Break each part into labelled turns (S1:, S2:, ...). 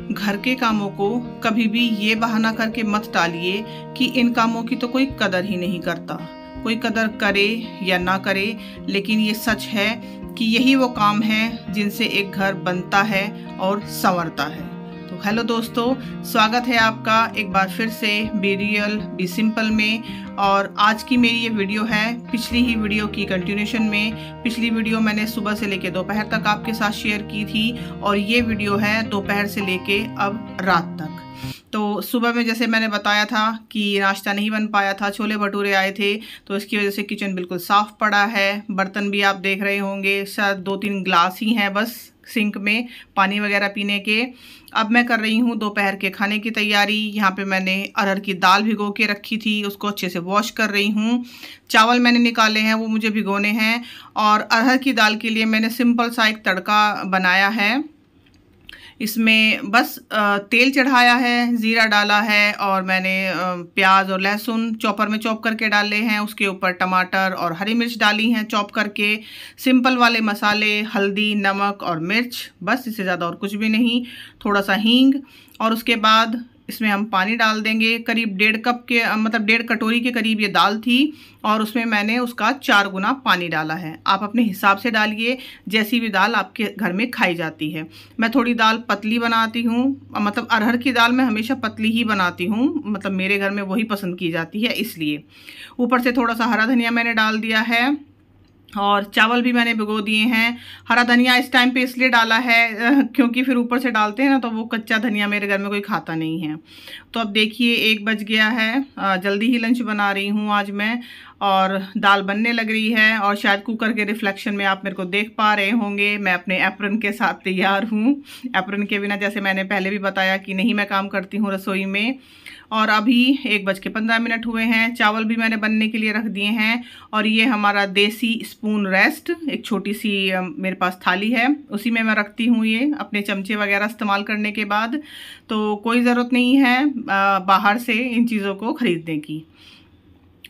S1: घर के कामों को कभी भी ये बहाना करके मत टालिए कि इन कामों की तो कोई कदर ही नहीं करता। कोई कदर करे या ना करे, लेकिन ये सच है कि यही वो काम है जिनसे एक घर बनता है और संवरता है। तो हेलो दोस्तों, स्वागत है आपका एक बार फिर से बी रियल बी सिंपल में। और आज की मेरी ये वीडियो है पिछली ही वीडियो की कंटिन्यूशन में। पिछली वीडियो मैंने सुबह से लेके दोपहर तक आपके साथ शेयर की थी और ये वीडियो है दोपहर से लेके अब रात तक। तो सुबह में जैसे मैंने बताया था कि नाश्ता नहीं बन पाया था, छोले भटूरे आए थे, तो इसकी वजह से किचन बिल्कुल साफ़ पड़ा है। बर्तन भी आप देख रहे होंगे, शायद 2-3 ग्लास ही हैं बस सिंक में पानी वगैरह पीने के। अब मैं कर रही हूँ दोपहर के खाने की तैयारी। यहाँ पे मैंने अरहर की दाल भिगो के रखी थी, उसको अच्छे से वॉश कर रही हूँ। चावल मैंने निकाले हैं, वो मुझे भिगोने हैं। और अरहर की दाल के लिए मैंने सिंपल सा एक तड़का बनाया है। इसमें बस तेल चढ़ाया है, ज़ीरा डाला है और मैंने प्याज और लहसुन चॉपर में चॉप करके डाले हैं। उसके ऊपर टमाटर और हरी मिर्च डाली हैं चॉप करके। सिंपल वाले मसाले, हल्दी, नमक और मिर्च, बस इससे ज़्यादा और कुछ भी नहीं। थोड़ा सा हींग और उसके बाद इसमें हम पानी डाल देंगे। करीब 1.5 कप के मतलब 1.5 कटोरी के करीब ये दाल थी और उसमें मैंने उसका 4 गुना पानी डाला है। आप अपने हिसाब से डालिए, जैसी भी दाल आपके घर में खाई जाती है। मैं थोड़ी दाल पतली बनाती हूँ, मतलब अरहर की दाल मैं हमेशा पतली ही बनाती हूँ, मतलब मेरे घर में वही पसंद की जाती है इसलिए। ऊपर से थोड़ा सा हरा धनिया मैंने डाल दिया है और चावल भी मैंने भिगो दिए हैं। हरा धनिया इस टाइम पे इसलिए डाला है क्योंकि फिर ऊपर से डालते हैं ना तो वो कच्चा धनिया मेरे घर में कोई खाता नहीं है। तो अब देखिए 1 बज गया है, जल्दी ही लंच बना रही हूँ आज मैं और दाल बनने लग रही है। और शायद कुकर के रिफ्लेक्शन में आप मेरे को देख पा रहे होंगे, मैं अपने एप्रन के साथ तैयार हूँ। एप्रन के बिना जैसे मैंने पहले भी बताया कि नहीं मैं काम करती हूँ रसोई में। और अभी 1:15 हुए हैं। चावल भी मैंने बनने के लिए रख दिए हैं और ये हमारा देसी स्पून रेस्ट, एक छोटी सी मेरे पास थाली है, उसी में मैं रखती हूँ ये अपने चमचे वगैरह इस्तेमाल करने के बाद। तो कोई ज़रूरत नहीं है बाहर से इन चीज़ों को ख़रीदने की।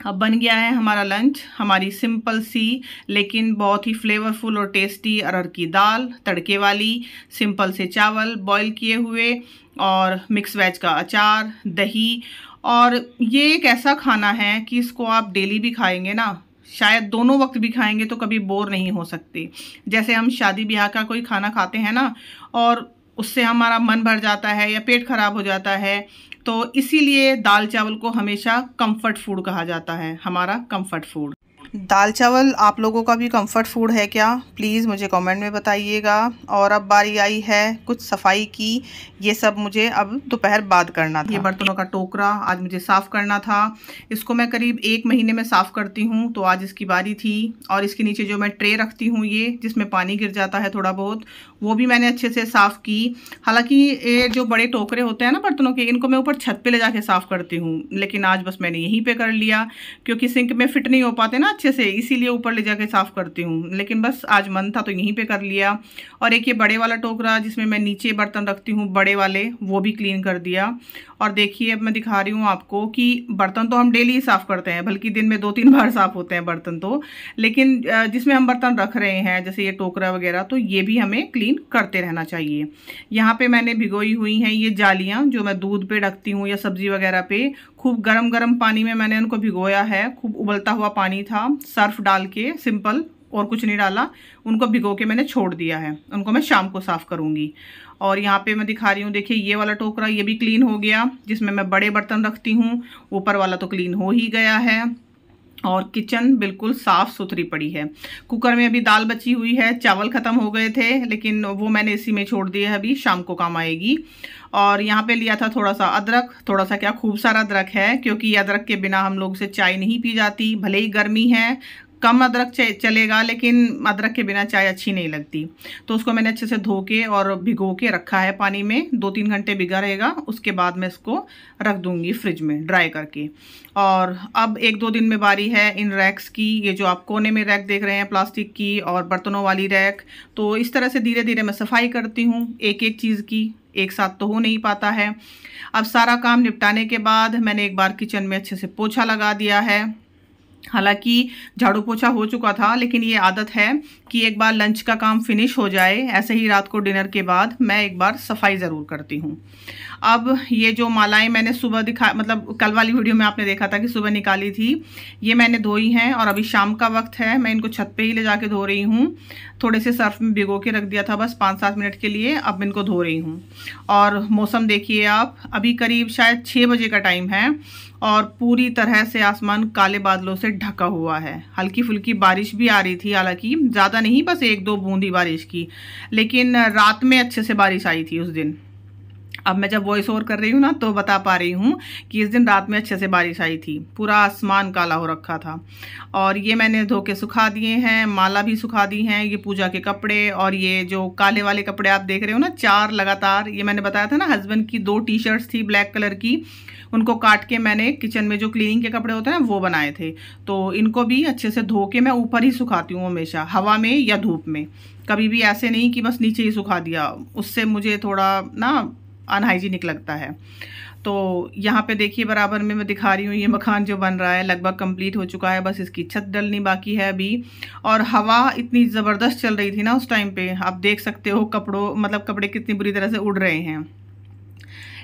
S1: अब बन गया है हमारा लंच, हमारी सिंपल सी लेकिन बहुत ही फ्लेवरफुल और टेस्टी अरहर की दाल तड़के वाली, सिंपल से चावल बॉईल किए हुए और मिक्स वेज का अचार, दही। और ये एक ऐसा खाना है कि इसको आप डेली भी खाएंगे ना, शायद दोनों वक्त भी खाएंगे तो कभी बोर नहीं हो सकते। जैसे हम शादी ब्याह का कोई खाना खाते हैं ना और उससे हमारा मन भर जाता है या पेट खराब हो जाता है, तो इसीलिए दाल चावल को हमेशा कंफर्ट फूड कहा जाता है, हमारा कंफर्ट फूड। दाल चावल आप लोगों का भी कंफर्ट फूड है क्या? प्लीज़ मुझे कमेंट में बताइएगा। और अब बारी आई है कुछ सफाई की। ये सब मुझे अब दोपहर बाद करना था। ये बर्तनों का टोकरा आज मुझे साफ़ करना था। इसको मैं करीब 1 महीने में साफ़ करती हूँ, तो आज इसकी बारी थी। और इसके नीचे जो मैं ट्रे रखती हूँ ये, जिसमें पानी गिर जाता है थोड़ा बहुत, वो भी मैंने अच्छे से साफ़ की। हालांकि ये जो बड़े टोकरे होते हैं ना बर्तनों के, इनको मैं ऊपर छत पे ले जाके साफ़ करती हूँ, लेकिन आज बस मैंने यहीं पे कर लिया क्योंकि सिंक में फिट नहीं हो पाते ना अच्छे से, इसीलिए ऊपर ले जाके साफ़ करती हूँ। लेकिन बस आज मन था तो यहीं पे कर लिया। और एक ये बड़े वाला टोकरा जिसमें मैं नीचे बर्तन रखती हूँ बड़े वाले, वो भी क्लीन कर दिया। और देखिए अब मैं दिखा रही हूँ आपको कि बर्तन तो हम डेली ही साफ़ करते हैं, बल्कि दिन में 2-3 बार साफ़ होते हैं बर्तन तो, लेकिन जिसमें हम बर्तन रख रहे हैं जैसे ये टोकरा वगैरह, तो ये भी हमें क्लीन करते रहना चाहिए। यहाँ पे मैंने भिगोई हुई हैं ये जालियाँ जो मैं दूध पे रखती हूँ या सब्जी वगैरह पे। खूब गरम गरम पानी में मैंने उनको भिगोया है, खूब उबलता हुआ पानी था, सर्फ डाल के सिंपल, और कुछ नहीं डाला। उनको भिगो के मैंने छोड़ दिया है, उनको मैं शाम को साफ़ करूँगी। और यहाँ पे मैं दिखा रही हूँ, देखिए ये वाला टोकरा ये भी क्लीन हो गया, जिसमें मैं बड़े बर्तन रखती हूँ। ऊपर वाला तो क्लीन हो ही गया है और किचन बिल्कुल साफ़ सुथरी पड़ी है। कुकर में अभी दाल बची हुई है, चावल ख़त्म हो गए थे लेकिन वो मैंने इसी में छोड़ दिया है, अभी शाम को काम आएगी। और यहाँ पे लिया था थोड़ा सा अदरक, थोड़ा सा क्या खूब सारा अदरक है, क्योंकि अदरक के बिना हम लोग से चाय नहीं पी जाती। भले ही गर्मी है, कम अदरक चलेगा, लेकिन अदरक के बिना चाय अच्छी नहीं लगती। तो उसको मैंने अच्छे से धो के और भिगो के रखा है पानी में, 2-3 घंटे भिगा रहेगा। उसके बाद मैं इसको रख दूंगी फ्रिज में ड्राई करके। और अब 1-2 दिन में बारी है इन रैक्स की। ये जो आप कोने में रैक देख रहे हैं प्लास्टिक की और बर्तनों वाली रैक, तो इस तरह से धीरे धीरे मैं सफाई करती हूँ। एक एक चीज़ की एक साथ तो हो नहीं पाता है। अब सारा काम निपटाने के बाद मैंने एक बार किचन में अच्छे से पोछा लगा दिया है। हालांकि झाड़ू पोछा हो चुका था, लेकिन ये आदत है कि एक बार लंच का काम फिनिश हो जाए, ऐसे ही रात को डिनर के बाद मैं एक बार सफाई ज़रूर करती हूँ। अब ये जो मालाएं मैंने सुबह मतलब कल वाली वीडियो में आपने देखा था कि सुबह निकाली थी, ये मैंने धोई हैं और अभी शाम का वक्त है, मैं इनको छत पे ही ले जाके धो रही हूँ। थोड़े से सर्फ में भिगो के रख दिया था बस 5-7 मिनट के लिए, अब इनको धो रही हूँ। और मौसम देखिए आप, अभी करीब शायद 6 बजे का टाइम है और पूरी तरह से आसमान काले बादलों से ढका हुआ है। हल्की फुल्की बारिश भी आ रही थी, हालांकि ज़्यादा नहीं, बस 1-2 बूंदी बारिश की, लेकिन रात में अच्छे से बारिश आई थी उस दिन। अब मैं जब वॉइस ओवर कर रही हूँ ना तो बता पा रही हूँ कि इस दिन रात में अच्छे से बारिश आई थी, पूरा आसमान काला हो रखा था। और ये मैंने धो के सुखा दिए हैं, माला भी सुखा दी हैं, ये पूजा के कपड़े। और ये जो काले वाले कपड़े आप देख रहे हो ना 4 लगातार, ये मैंने बताया था ना हस्बैंड की 2 टी-शर्ट्स थी ब्लैक कलर की, उनको काट के मैंने किचन में जो क्लीनिंग के कपड़े होते हैं ना वो बनाए थे। तो इनको भी अच्छे से धो के मैं ऊपर ही सुखाती हूँ हमेशा, हवा में या धूप में, कभी भी ऐसे नहीं कि बस नीचे ही सुखा दिया, उससे मुझे थोड़ा ना अनहाइजीनिक लगता है। तो यहाँ पे देखिए बराबर में मैं दिखा रही हूँ, ये मकान जो बन रहा है लगभग कंप्लीट हो चुका है, बस इसकी छत डलनी बाकी है अभी। और हवा इतनी ज़बरदस्त चल रही थी ना उस टाइम पे, आप देख सकते हो कपड़े कितनी बुरी तरह से उड़ रहे हैं।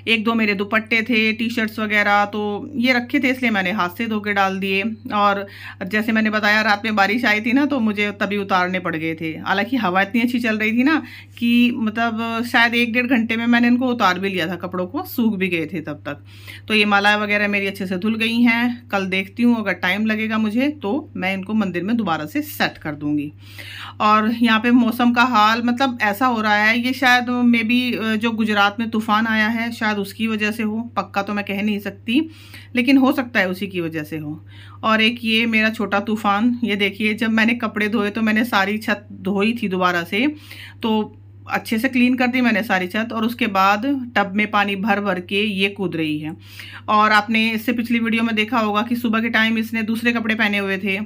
S1: 1-2 मेरे दुपट्टे थे, टी-शर्ट्स वगैरह, तो ये रखे थे इसलिए मैंने हाथ से धो के डाल दिए। और जैसे मैंने बताया रात में बारिश आई थी ना तो मुझे तभी उतारने पड़ गए थे, हालांकि हवा इतनी अच्छी चल रही थी ना कि मतलब शायद 1-1.5 घंटे में मैंने इनको उतार भी लिया था, कपड़ों को सूख भी गए थे तब तक। तो ये माला वगैरह मेरी अच्छे से धुल गई हैं, कल देखती हूँ अगर टाइम लगेगा मुझे तो मैं इनको मंदिर में दोबारा से सेट कर दूँगी। और यहाँ पे मौसम का हाल मतलब ऐसा हो रहा है, ये शायद मे बी जो गुजरात में तूफ़ान आया है शायद उसकी वजह से हो, पक्का तो मैं कह नहीं सकती, लेकिन हो सकता है उसी की वजह से हो। और एक ये मेरा छोटा तूफ़ान, ये देखिए जब मैंने कपड़े धोए तो मैंने सारी छत धोई थी दोबारा से, तो अच्छे से क्लीन कर दी मैंने सारी छत, और उसके बाद टब में पानी भर भर के ये कूद रही है। और आपने इससे पिछली वीडियो में देखा होगा कि सुबह के टाइम इसने दूसरे कपड़े पहने हुए थे,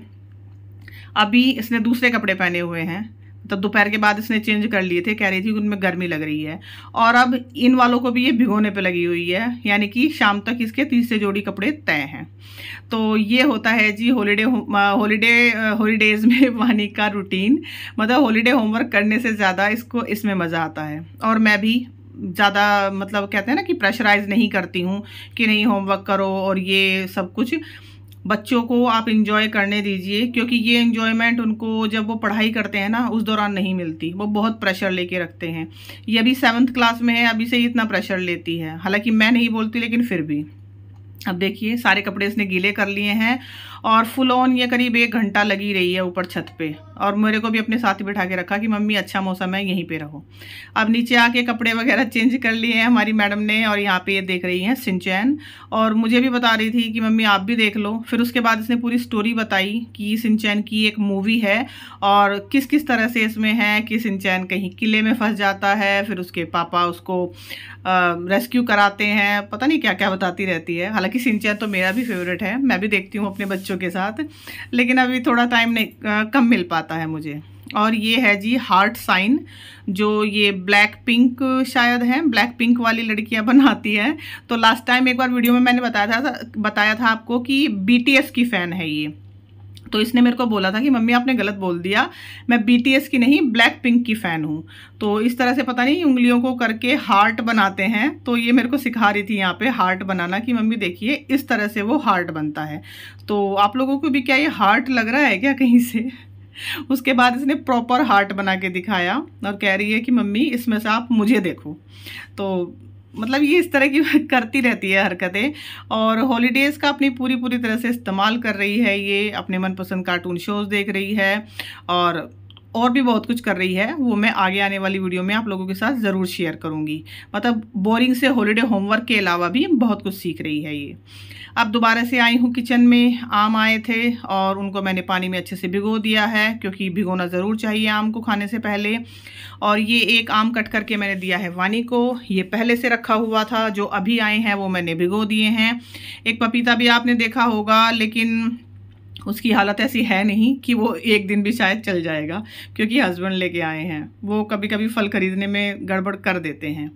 S1: अभी इसने दूसरे कपड़े पहने हुए हैं, तो दोपहर के बाद इसने चेंज कर लिए थे, कह रही थी कि उनमें गर्मी लग रही है। और अब इन वालों को भी ये भिगोने पे लगी हुई है, यानी कि शाम तक इसके 30 जोड़ी कपड़े तय हैं। तो ये होता है जी हॉलीडेज में वानी का रूटीन, मतलब हॉलीडे होमवर्क करने से ज़्यादा इसको इसमें मज़ा आता है। और मैं भी ज़्यादा मतलब कहते हैं ना कि प्रेशराइज नहीं करती हूँ कि नहीं होमवर्क करो और ये सब कुछ, बच्चों को आप इंजॉय करने दीजिए, क्योंकि ये इंजॉयमेंट उनको जब वो पढ़ाई करते हैं ना उस दौरान नहीं मिलती, वो बहुत प्रेशर लेके रखते हैं। ये अभी 7th क्लास में है, अभी से ही इतना प्रेशर लेती है, हालांकि मैं नहीं बोलती लेकिन फिर भी। अब देखिए सारे कपड़े इसने गीले कर लिए हैं और फुल ऑन ये करीब 1 घंटा लगी रही है ऊपर छत पे, और मेरे को भी अपने साथ ही बिठा के रखा कि मम्मी अच्छा मौसम है यहीं पे रहो। अब नीचे आके कपड़े वगैरह चेंज कर लिए हैं हमारी मैडम ने, और यहाँ पे ये देख रही हैं सिंचैन, और मुझे भी बता रही थी कि मम्मी आप भी देख लो। फिर उसके बाद इसने पूरी स्टोरी बताई कि सिंचैन की एक मूवी है और किस किस तरह से इसमें है कि सिंचैन कहीं किले में फंस जाता है, फिर उसके पापा उसको रेस्क्यू कराते हैं, पता नहीं क्या क्या बताती रहती है। हालांकि सिंचैन तो मेरा भी फेवरेट है, मैं भी देखती हूँ अपने बच्चों के साथ, लेकिन अभी थोड़ा टाइम नहीं कम मिल पाता है मुझे। और ये है जी हार्ट साइन, जो ये ब्लैक पिंक शायद है, ब्लैक पिंक वाली लड़कियां बनाती हैं। तो लास्ट टाइम एक बार वीडियो में मैंने बताया था आपको कि BTS की फ़ैन है ये, तो इसने मेरे को बोला था कि मम्मी आपने गलत बोल दिया, मैं BTS की नहीं ब्लैक पिंक की फ़ैन हूँ। तो इस तरह से पता नहीं उंगलियों को करके हार्ट बनाते हैं, तो ये मेरे को सिखा रही थी यहाँ पे हार्ट बनाना कि मम्मी देखिए इस तरह से वो हार्ट बनता है। तो आप लोगों को भी क्या ये हार्ट लग रहा है क्या कहीं से? उसके बाद इसने प्रॉपर हार्ट बना के दिखाया और कह रही है कि मम्मी इसमें से आप मुझे देखो। तो मतलब ये इस तरह की करती रहती है हरकतें, और हॉलीडेज़ का अपनी पूरी तरह से इस्तेमाल कर रही है। ये अपने मनपसंद कार्टून शोज़ देख रही है और भी बहुत कुछ कर रही है, वो मैं आगे आने वाली वीडियो में आप लोगों के साथ ज़रूर शेयर करूँगी। मतलब बोरिंग से हॉलीडे होमवर्क के अलावा भी बहुत कुछ सीख रही है ये। अब दोबारा से आई हूँ किचन में, आम आए थे और उनको मैंने पानी में अच्छे से भिगो दिया है, क्योंकि भिगोना ज़रूर चाहिए आम को खाने से पहले। और ये एक आम कट करके मैंने दिया है वानी को, ये पहले से रखा हुआ था, जो अभी आए हैं वो मैंने भिगो दिए हैं। एक पपीता भी आपने देखा होगा, लेकिन उसकी हालत ऐसी है नहीं कि वो एक दिन भी शायद चल जाएगा, क्योंकि हस्बैंड लेके आए हैं। वो कभी कभी फल खरीदने में गड़बड़ कर देते हैं।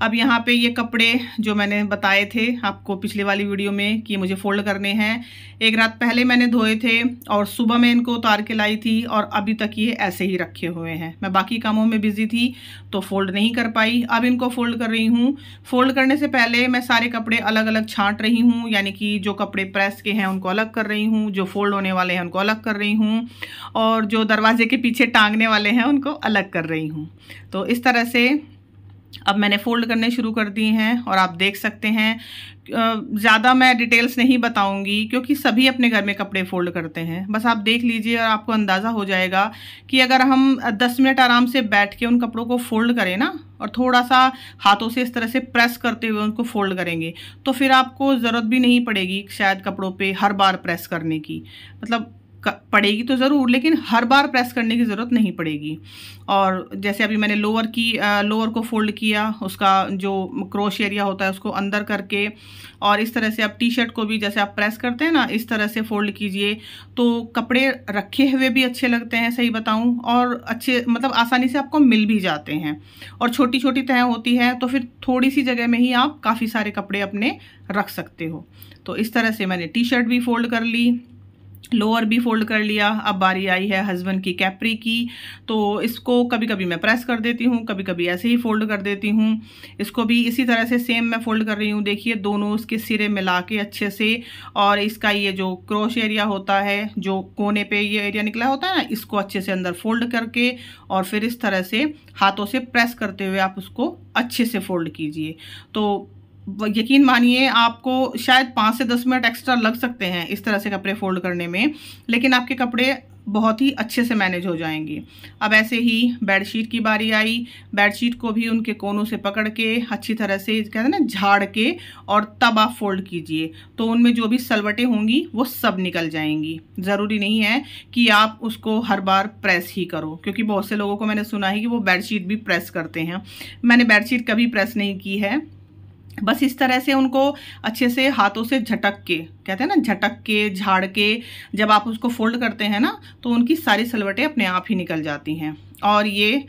S1: अब यहाँ पे ये कपड़े जो मैंने बताए थे आपको पिछली वाली वीडियो में कि मुझे फ़ोल्ड करने हैं, एक रात पहले मैंने धोए थे और सुबह मैं इनको उतार के लाई थी और अभी तक ये ऐसे ही रखे हुए हैं। मैं बाकी कामों में बिज़ी थी तो फ़ोल्ड नहीं कर पाई। अब इनको फ़ोल्ड कर रही हूँ। फ़ोल्ड करने से पहले मैं सारे कपड़े अलग अलग छांट रही हूँ, यानी कि जो कपड़े प्रेस के हैं उनको अलग कर रही हूँ, जो फ़ोल्ड होने वाले हैं उनको अलग कर रही हूँ, और जो दरवाजे के पीछे टांगने वाले हैं उनको अलग कर रही हूँ। तो इस तरह से अब मैंने फ़ोल्ड करने शुरू कर दिए हैं और आप देख सकते हैं। ज़्यादा मैं डिटेल्स नहीं बताऊंगी क्योंकि सभी अपने घर में कपड़े फ़ोल्ड करते हैं। बस आप देख लीजिए और आपको अंदाज़ा हो जाएगा कि अगर हम 10 मिनट आराम से बैठ के उन कपड़ों को फ़ोल्ड करें ना, और थोड़ा सा हाथों से इस तरह से प्रेस करते हुए उनको फ़ोल्ड करेंगे, तो फिर आपको ज़रूरत भी नहीं पड़ेगी शायद कपड़ों पे हर बार प्रेस करने की। मतलब पड़ेगी तो ज़रूर, लेकिन हर बार प्रेस करने की ज़रूरत नहीं पड़ेगी। और जैसे अभी मैंने लोअर को फोल्ड किया, उसका जो क्रोश एरिया होता है उसको अंदर करके, और इस तरह से आप टी शर्ट को भी जैसे आप प्रेस करते हैं ना, इस तरह से फोल्ड कीजिए तो कपड़े रखे हुए भी अच्छे लगते हैं, सही बताऊं, और अच्छे मतलब आसानी से आपको मिल भी जाते हैं। और छोटी छोटी तह होती है तो फिर थोड़ी सी जगह में ही आप काफ़ी सारे कपड़े अपने रख सकते हो। तो इस तरह से मैंने टी शर्ट भी फोल्ड कर ली, लोअर भी फोल्ड कर लिया। अब बारी आई है हस्बैंड की कैप्री की, तो इसको कभी कभी मैं प्रेस कर देती हूँ, कभी कभी ऐसे ही फोल्ड कर देती हूँ। इसको भी इसी तरह से सेम मैं फोल्ड कर रही हूँ। देखिए दोनों उसके सिरे मिला के अच्छे से, और इसका ये जो क्रोश एरिया होता है, जो कोने पे ये एरिया निकला होता है ना, इसको अच्छे से अंदर फोल्ड करके और फिर इस तरह से हाथों से प्रेस करते हुए आप उसको अच्छे से फोल्ड कीजिए। तो यकीन मानिए आपको शायद 5 से 10 मिनट एक्स्ट्रा लग सकते हैं इस तरह से कपड़े फोल्ड करने में, लेकिन आपके कपड़े बहुत ही अच्छे से मैनेज हो जाएंगे। अब ऐसे ही बेडशीट की बारी आई। बेडशीट को भी उनके कोनों से पकड़ के अच्छी तरह से कहते हैं ना झाड़ के, और तब आप फोल्ड कीजिए तो उनमें जो भी सलवटें होंगी वो सब निकल जाएंगी। ज़रूरी नहीं है कि आप उसको हर बार प्रेस ही करो, क्योंकि बहुत से लोगों को मैंने सुना है कि वो बेडशीट भी प्रेस करते हैं। मैंने बेडशीट कभी प्रेस नहीं की है, बस इस तरह से उनको अच्छे से हाथों से झटक के, कहते हैं ना झटक के, झाड़ के जब आप उसको फोल्ड करते हैं ना, तो उनकी सारी सलवटें अपने आप ही निकल जाती हैं। और ये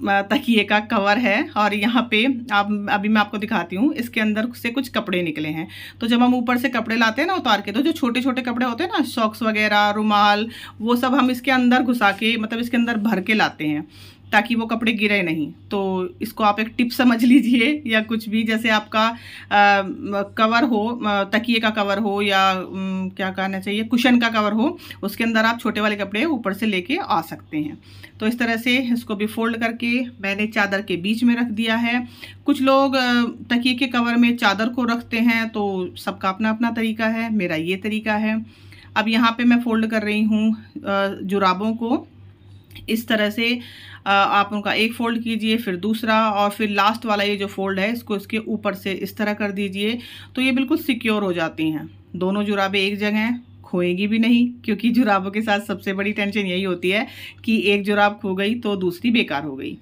S1: तकिए का कवर है, और यहाँ पे अभी मैं आपको दिखाती हूँ, इसके अंदर से कुछ कपड़े निकले हैं। तो जब हम ऊपर से कपड़े लाते हैं ना उतार के, तो जो छोटे छोटे कपड़े होते हैं ना, सॉक्स वगैरह, रुमाल, वो सब हम इसके अंदर घुसा के, मतलब इसके अंदर भर के लाते हैं ताकि वो कपड़े गिरे नहीं। तो इसको आप एक टिप समझ लीजिए, या कुछ भी, जैसे आपका कवर हो, तकिए का कवर हो, या क्या कहना चाहिए, कुशन का कवर हो, उसके अंदर आप छोटे वाले कपड़े ऊपर से लेके आ सकते हैं। तो इस तरह से इसको भी फोल्ड करके मैंने चादर के बीच में रख दिया है। कुछ लोग तकिए के कवर में चादर को रखते हैं, तो सबका अपना अपना तरीका है, मेरा ये तरीका है। अब यहाँ पे मैं फोल्ड कर रही हूँ जुराबों को। इस तरह से आप उनका एक फोल्ड कीजिए, फिर दूसरा, और फिर लास्ट वाला ये जो फोल्ड है इसको इसके ऊपर से इस तरह कर दीजिए, तो ये बिल्कुल सिक्योर हो जाती हैं। दोनों जुराबें एक जगह, खोएगी भी नहीं, क्योंकि जुराबों के साथ सबसे बड़ी टेंशन यही होती है कि एक जुराब खो गई तो दूसरी बेकार हो गई।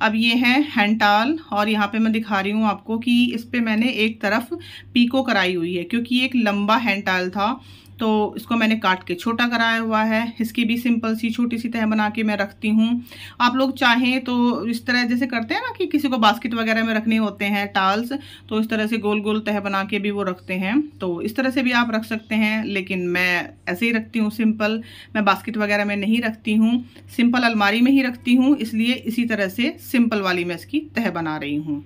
S1: अब ये है हैंड टाल, और यहाँ पे मैं दिखा रही हूँ आपको कि इस पे मैंने एक तरफ पीको कराई हुई है, क्योंकि एक लंबा हैंड टाल था तो इसको मैंने काट के छोटा कराया हुआ है। इसकी भी सिंपल सी छोटी सी तह बना के मैं रखती हूँ। आप लोग चाहें तो इस तरह जैसे करते हैं ना कि किसी को बास्केट वगैरह में रखने होते हैं टाल्स, तो इस तरह से गोल गोल तह बना के भी वो रखते हैं, तो इस तरह से भी आप रख सकते हैं। लेकिन मैं ऐसे ही रखती हूँ सिंपल, मैं बास्केट वगैरह में नहीं रखती हूँ, सिंपल अलमारी में ही रखती हूँ, इसलिए इसी तरह से सिंपल वाली मैं इसकी तह बना रही हूँ।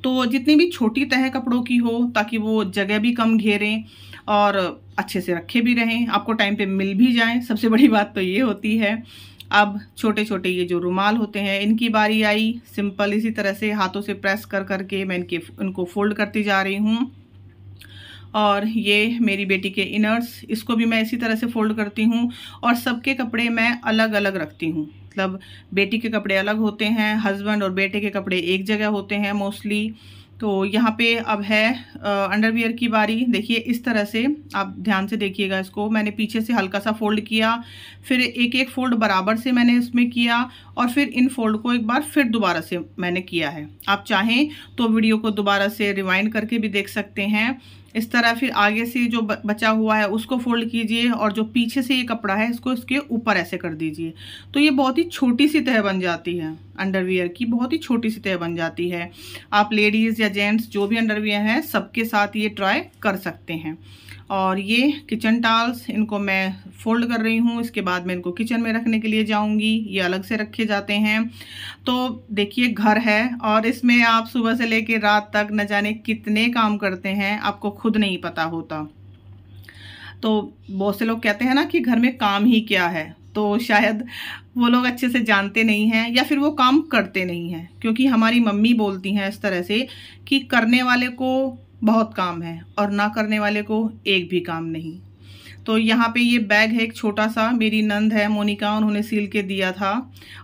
S1: तो जितनी भी छोटी तह कपड़ों की हो, ताकि वो जगह भी कम घेरें और अच्छे से रखे भी रहें, आपको टाइम पे मिल भी जाएं, सबसे बड़ी बात तो ये होती है। अब छोटे छोटे ये जो रुमाल होते हैं इनकी बारी आई। सिंपल इसी तरह से हाथों से प्रेस कर करके मैं इनको फोल्ड करती जा रही हूँ। और ये मेरी बेटी के इनर्स, इसको भी मैं इसी तरह से फोल्ड करती हूँ, और सबके कपड़े मैं अलग अलग रखती हूँ। मतलब बेटी के कपड़े अलग होते हैं, हस्बैंड और बेटे के कपड़े एक जगह होते हैं मोस्टली। तो यहाँ पे अब है अंडरवियर की बारी। देखिए इस तरह से आप ध्यान से देखिएगा, इसको मैंने पीछे से हल्का सा फोल्ड किया, फिर एक एक फोल्ड बराबर से मैंने इसमें किया, और फिर इन फोल्ड को एक बार फिर दोबारा से मैंने किया है। आप चाहें तो वीडियो को दोबारा से रिवाइंड करके भी देख सकते हैं, इस तरह फिर आगे से जो बचा हुआ है उसको फोल्ड कीजिए और जो पीछे से ये कपड़ा है इसको इसके ऊपर ऐसे कर दीजिए। तो ये बहुत ही छोटी सी तह बन जाती है, अंडरवियर की बहुत ही छोटी सी तह बन जाती है। आप लेडीज़ या जेंट्स जो भी अंडरवियर हैं सबके साथ ये ट्राई कर सकते हैं। और ये किचन टॉवल्स, इनको मैं फोल्ड कर रही हूँ, इसके बाद मैं इनको किचन में रखने के लिए जाऊँगी। ये अलग से रखे जाते हैं। तो देखिए घर है और इसमें आप सुबह से लेकर रात तक न जाने कितने काम करते हैं, आपको खुद नहीं पता होता। तो बहुत से लोग कहते हैं ना कि घर में काम ही क्या है, तो शायद वो लोग अच्छे से जानते नहीं हैं या फिर वो काम करते नहीं हैं, क्योंकि हमारी मम्मी बोलती हैं इस तरह से कि करने वाले को बहुत काम है और ना करने वाले को एक भी काम नहीं। तो यहाँ पे ये बैग है एक छोटा सा, मेरी नंद है मोनिका, उन्होंने सील के दिया था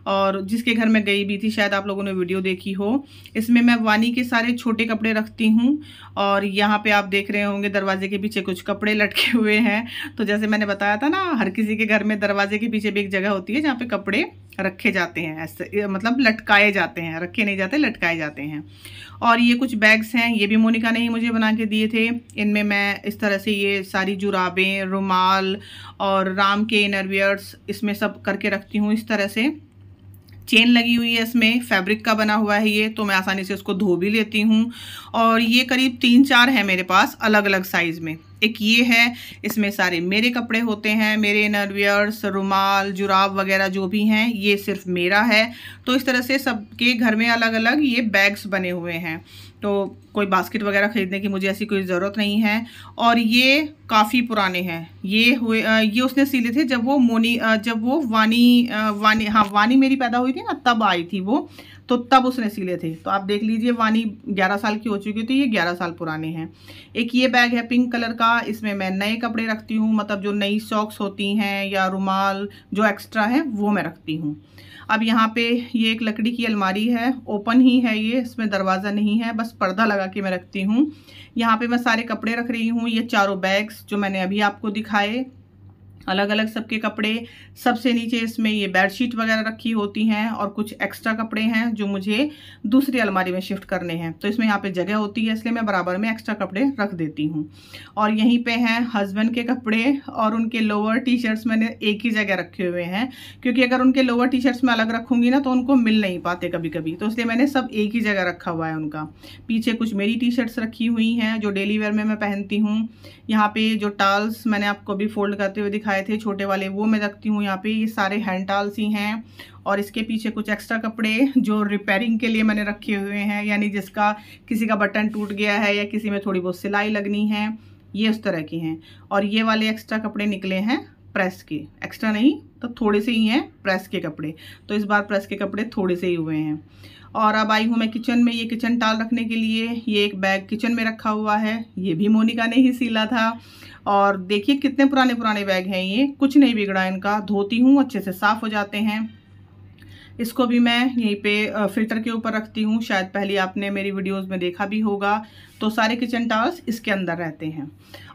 S1: और जिसके घर में गई भी थी, शायद आप लोगों ने वीडियो देखी हो। इसमें मैं वानी के सारे छोटे कपड़े रखती हूँ और यहाँ पे आप देख रहे होंगे दरवाजे के पीछे कुछ कपड़े लटके हुए हैं। तो जैसे मैंने बताया था ना, हर किसी के घर में दरवाजे के पीछे भी एक जगह होती है जहाँ पे कपड़े रखे जाते हैं, ऐसे मतलब लटकाए जाते हैं, रखे नहीं जाते, लटकाए जाते हैं। और ये कुछ बैग्स हैं, ये भी मोनिका ने ही मुझे बना के दिए थे। इनमें मैं इस तरह से ये सारी जुराबें, रुमाल और राम के इनरवियर्स इसमें सब करके रखती हूँ। इस तरह से चेन लगी हुई है, इसमें फैब्रिक का बना हुआ है ये, तो मैं आसानी से उसको धो भी लेती हूँ। और ये करीब 3-4 है मेरे पास अलग अलग साइज़ में। एक ये है, इसमें सारे मेरे कपड़े होते हैं, मेरे इनरवियर्स, रुमाल, जुराब वगैरह जो भी हैं, ये सिर्फ मेरा है। तो इस तरह से सबके घर में अलग अलग ये बैग्स बने हुए हैं, तो कोई बास्केट वगैरह ख़रीदने की मुझे ऐसी कोई ज़रूरत नहीं है। और ये काफ़ी पुराने हैं, ये उसने सिले थे जब वो वानी मेरी पैदा हुई थी ना, तब आई थी वो, तो तब उसने सिले थे। तो आप देख लीजिए, वानी 11 साल की हो चुकी थी, ये 11 साल पुराने हैं। एक ये बैग है पिंक कलर का, इसमें मैं नए कपड़े रखती हूँ, मतलब जो नई सॉक्स होती हैं या रुमाल जो एक्स्ट्रा है वो मैं रखती हूँ। अब यहाँ पे ये एक लकड़ी की अलमारी है, ओपन ही है ये, इसमें दरवाज़ा नहीं है, बस पर्दा लगा के मैं रखती हूँ। यहाँ पे मैं सारे कपड़े रख रही हूँ, ये चारों बैग्स जो मैंने अभी आपको दिखाए, अलग अलग सबके कपड़े। सबसे नीचे इसमें ये बेडशीट वगैरह रखी होती हैं और कुछ एक्स्ट्रा कपड़े हैं जो मुझे दूसरी अलमारी में शिफ्ट करने हैं, तो इसमें यहाँ पे जगह होती है, इसलिए मैं बराबर में एक्स्ट्रा कपड़े रख देती हूँ। और यहीं पे हैं हस्बैंड के कपड़े और उनके लोअर टी शर्ट्स मैंने एक ही जगह रखे हुए हैं, क्योंकि अगर उनके लोअर टी शर्ट्स मैं अलग रखूँगी ना तो उनको मिल नहीं पाते कभी कभी, तो इसलिए मैंने सब एक ही जगह रखा हुआ है उनका। पीछे कुछ मेरी टी शर्ट्स रखी हुई हैं जो डेली वेयर में मैं पहनती हूँ। यहाँ पे जो टॉवल्स मैंने आपको अभी फोल्ड करते हुए दिखाए थे छोटे वाले, वो मैं रखती हूँ यहाँ पे। ये सारे हैंड टॉवल्स ही हैं और इसके पीछे कुछ एक्स्ट्रा कपड़े जो रिपेयरिंग के लिए मैंने रखे हुए हैं, यानी जिसका किसी का बटन टूट गया है या किसी में थोड़ी बहुत सिलाई लगनी है, ये उस तरह की हैं। और ये वाले एक्स्ट्रा कपड़े निकले हैं प्रेस के, एक्स्ट्रा नहीं तो थोड़े से ही हैं प्रेस के कपड़े, तो इस बार प्रेस के कपड़े थोड़े से ही हुए हैं। और अब आई हूँ मैं किचन में, ये किचन टॉवल रखने के लिए। ये एक बैग किचन में रखा हुआ है, ये भी मोनिका ने ही सिला था। और देखिए कितने पुराने पुराने बैग हैं ये, कुछ नहीं बिगड़ा इनका, धोती हूँ अच्छे से साफ़ हो जाते हैं। इसको भी मैं यहीं पे फिल्टर के ऊपर रखती हूँ, शायद पहले आपने मेरी वीडियोस में देखा भी होगा। तो सारे किचन टॉवल्स इसके अंदर रहते हैं।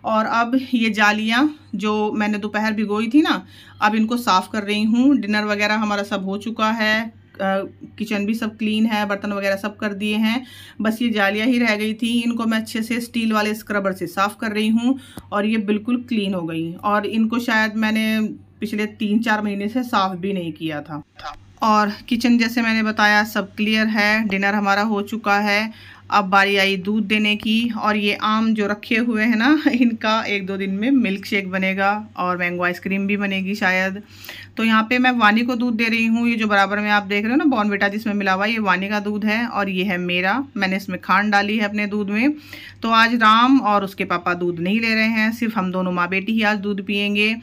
S1: और अब ये जालियाँ जो मैंने दोपहर भिगोई थी ना, अब इनको साफ़ कर रही हूँ। डिनर वगैरह हमारा सब हो चुका है, किचन भी सब क्लीन है, बर्तन वगैरह सब कर दिए हैं, बस ये जालियाँ ही रह गई थी। इनको मैं अच्छे से स्टील वाले स्क्रबर से साफ़ कर रही हूँ और ये बिल्कुल क्लीन हो गई। और इनको शायद मैंने पिछले 3-4 महीने से साफ़ भी नहीं किया था। और किचन जैसे मैंने बताया सब क्लियर है, डिनर हमारा हो चुका है। अब बारी आई दूध देने की, और ये आम जो रखे हुए हैं ना, इनका 1-2 दिन में मिल्क शेक बनेगा और मैंगो आइसक्रीम भी बनेगी शायद। तो यहाँ पे मैं वानी को दूध दे रही हूँ। ये जो बराबर में आप देख रहे हो ना बॉर्नविटा जिसमें मिला हुआ, ये वानी का दूध है और ये है मेरा, मैंने इसमें खांड डाली है अपने दूध में। तो आज राम और उसके पापा दूध नहीं ले रहे हैं, सिर्फ हम दोनों माँ बेटी ही आज दूध पियेंगे।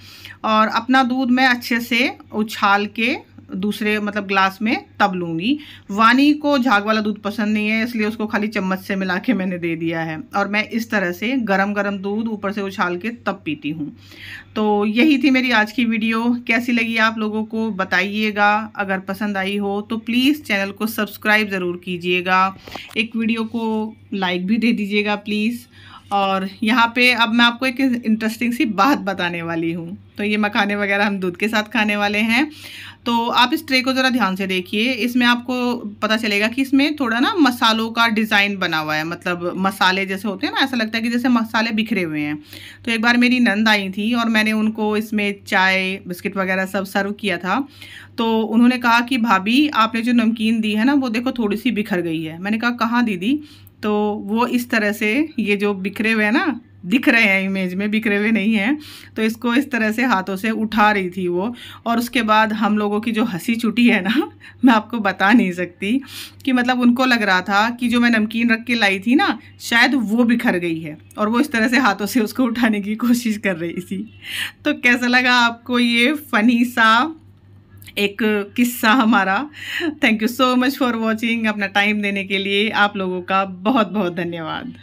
S1: और अपना दूध मैं अच्छे से उछाल के दूसरे मतलब ग्लास में तब लूँगी। वानी को झाग वाला दूध पसंद नहीं है, इसलिए उसको खाली चम्मच से मिला के मैंने दे दिया है। और मैं इस तरह से गरम गरम दूध ऊपर से उछाल के तब पीती हूँ। तो यही थी मेरी आज की वीडियो। कैसी लगी आप लोगों को बताइएगा। अगर पसंद आई हो तो प्लीज़ चैनल को सब्सक्राइब ज़रूर कीजिएगा, एक वीडियो को लाइक भी दे दीजिएगा प्लीज़। और यहाँ पे अब मैं आपको एक इंटरेस्टिंग सी बात बताने वाली हूँ। तो ये मखाने वगैरह हम दूध के साथ खाने वाले हैं। तो आप इस ट्रे को ज़रा ध्यान से देखिए, इसमें आपको पता चलेगा कि इसमें थोड़ा ना मसालों का डिज़ाइन बना हुआ है, मतलब मसाले जैसे होते हैं ना, ऐसा लगता है कि जैसे मसाले बिखरे हुए हैं। तो एक बार मेरी नंद आई थी और मैंने उनको इसमें चाय बिस्किट वगैरह सब सर्व किया था, तो उन्होंने कहा कि भाभी आपने जो नमकीन दी है ना वो देखो थोड़ी सी बिखर गई है। मैंने कहा कहाँ दीदी? तो वो इस तरह से ये जो बिखरे हुए हैं ना, दिख रहे हैं इमेज में, बिखरे हुए नहीं हैं, तो इसको इस तरह से हाथों से उठा रही थी वो। और उसके बाद हम लोगों की जो हंसी छुटी है ना, मैं आपको बता नहीं सकती कि मतलब उनको लग रहा था कि जो मैं नमकीन रख के लाई थी ना शायद वो बिखर गई है, और वो इस तरह से हाथों से उसको उठाने की कोशिश कर रही थी। तो कैसा लगा आपको ये फ़नी सा एक किस्सा हमारा? Thank you so much for watching. अपना टाइम देने के लिए आप लोगों का बहुत बहुत धन्यवाद।